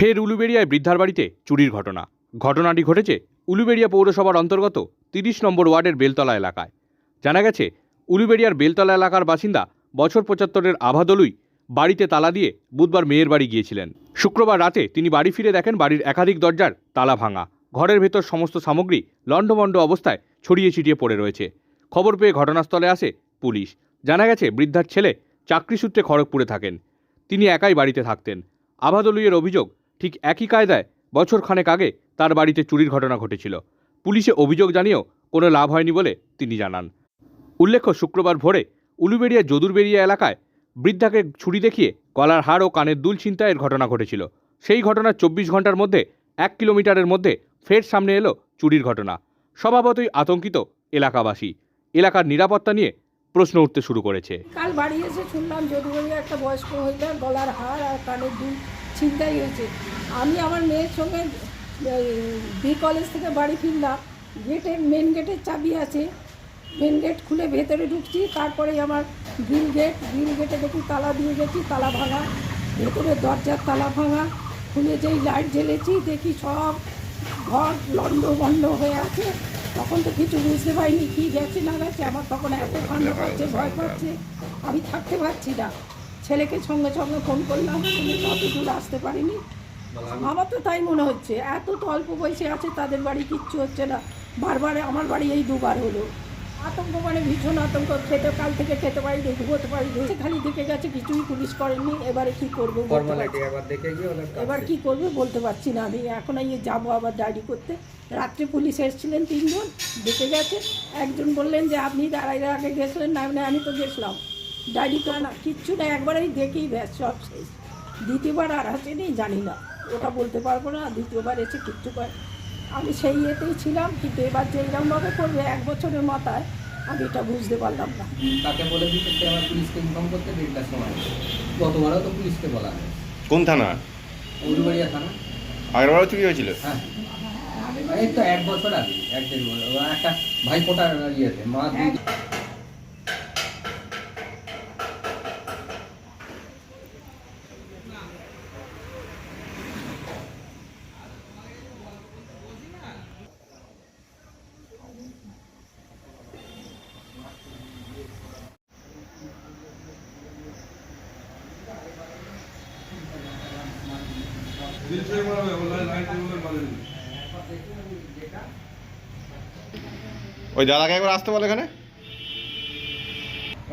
ফের উলুবেড়িয়ায় বৃদ্ধার বাড়িতে চুরির ঘটনা। ঘটনাটি ঘটেছে উলুবেড়িয়া পৌরসভার অন্তর্গত ৩০ নম্বর ওয়ার্ডের বেলতলা এলাকায়। জানা গেছে, উলুবেড়িয়ার বেলতলা এলাকার বাসিন্দা বছর ৭৫-এর আভাদলুই বাড়িতে তালা দিয়ে বুধবার মেয়ের বাড়ি গিয়েছিলেন। শুক্রবার রাতে তিনি বাড়ি ফিরে দেখেন বাড়ির একাধিক দরজার তালা ভাঙা, ঘরের ভেতর সমস্ত সামগ্রী লণ্ডভণ্ড অবস্থায় ছড়িয়ে ছিটিয়ে পড়ে রয়েছে। খবর পেয়ে ঘটনাস্থলে আসে পুলিশ। জানা গেছে, বৃদ্ধার ছেলে চাকরি সূত্রে খড়গপুরে থাকেন। তিনি একাই বাড়িতে থাকতেন। আভাদলুইয়ের অভিযোগ, ঠিক একই কায়দায় বছর খানেক আগে তার বাড়িতে চুরির ঘটনা ঘটেছিল। পুলিশে অভিযোগ জানিয়েও কোনো লাভ হয়নি বলে তিনি জানান। উল্লেখ্য, শুক্রবার ভোরে উলুবেড়িয়া যদুরবেড়িয়া এলাকায় বৃদ্ধাকে ছুরি দেখিয়ে গলার হাড় ও কানের দুল ছিনতাইয়ের ঘটনা ঘটেছিল। সেই ঘটনার ২৪ ঘন্টার মধ্যে ১ কিলোমিটারের মধ্যে ফের সামনে এলো চুরির ঘটনা। স্বভাবতই আতঙ্কিত এলাকাবাসী। এলাকার নিরাপত্তা নিয়ে প্রশ্ন উঠতে শুরু করেছে। কাল বাড়ি এসে শুনলাম যদুবেড়িয়া একটা বয়স্ক মহিলার গলার হাড় আর কানের দুল ছিনতাই হয়েছে। আমি আমার মেয়ের সঙ্গে বি কলেজ থেকে বাড়ি ফিরলাম। মেন গেটের চাবি আছে, মেন গেট খুলে ভেতরে ঢুকছি। তারপরেই আমার গ্রিল গেটে দেখি তালা দিয়ে গেছি, তালা ভাঙা, ভেতরে দরজার তালা ভাঙা। খুলে যেই লাইট জ্বেলেছি দেখি সব ঘর লণ্ডভণ্ড হয়ে আছে। তখন তো কিছু বুঝতে পারিনি কী গেছে না গেছে। আমার তখন এত ঠান্ডা পাচ্ছে, ভয় পাচ্ছে, আমি থাকতে পারছি না। ছেলেকে সঙ্গে সঙ্গে ফোন করলাম, অত দূর আসতে পারিনি। আমার তো তাই মনে হচ্ছে, এত তো অল্প বয়সে আছে, তাদের বাড়ি কিচ্ছু হচ্ছে না। বারবার আমার বাড়ি এই দুবার হলো। আতঙ্ক মানে ভীষণ আতঙ্ক। কাল থেকে খেতে পারিনি, ঘুমোতে পারিনি। খালি দেখে গেছে, কিছুই পুলিশ করেনি। এবারে কি করবো, এবার কি করবে বলতে পারছি না। আমি এখন যাবো আবার ডায়েরি করতে। রাত্রে পুলিশ এসেছিলেন ৩ জন, দেখে গেছে। একজন বললেন যে আপনি এর আগে গেছিলেন না, আমি তো গেছিলাম। ডায়েরি তো না, কিচ্ছু না, একবারেই দেখেই ব্যাস সব শেষ। দ্বিতীয়বার আর আসেনি, জানি না, ওটা বলতে পারবো না। দ্বিতীয়বার এসে কিচ্ছু করে আমি সেই ইয়েতেই ছিলাম, কিন্তু এবার যে এরকমভাবে করবে ১ বছরের মাথায়, আমি এটা বুঝতে পারলাম না। তাকে বলে দিতে সে আবার পুলিশকে ইনফর্ম করতে 1.5টার সময়। গতবারও তো পুলিশকে বলা হয়। কোন থানা? উলুবেড়িয়া থানা। আগেরবারও চুরি হয়েছিল? হ্যাঁ, এই তো 1 বছর আগে, 1-1.5 বছর। একটা ভাইফোঁটার ইয়েতে মা ওই দাদাকে একবার আসতে বলে এখানে।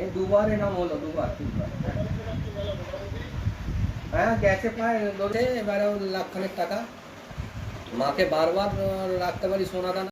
এই দুবার এরকম হলো, দুবার 3বার। হ্যাঁ, গেছে প্রায় ধরে। এবারে 1,00,000 টাকা। মাকে বারবার রাখতে পারি সোনা দানা।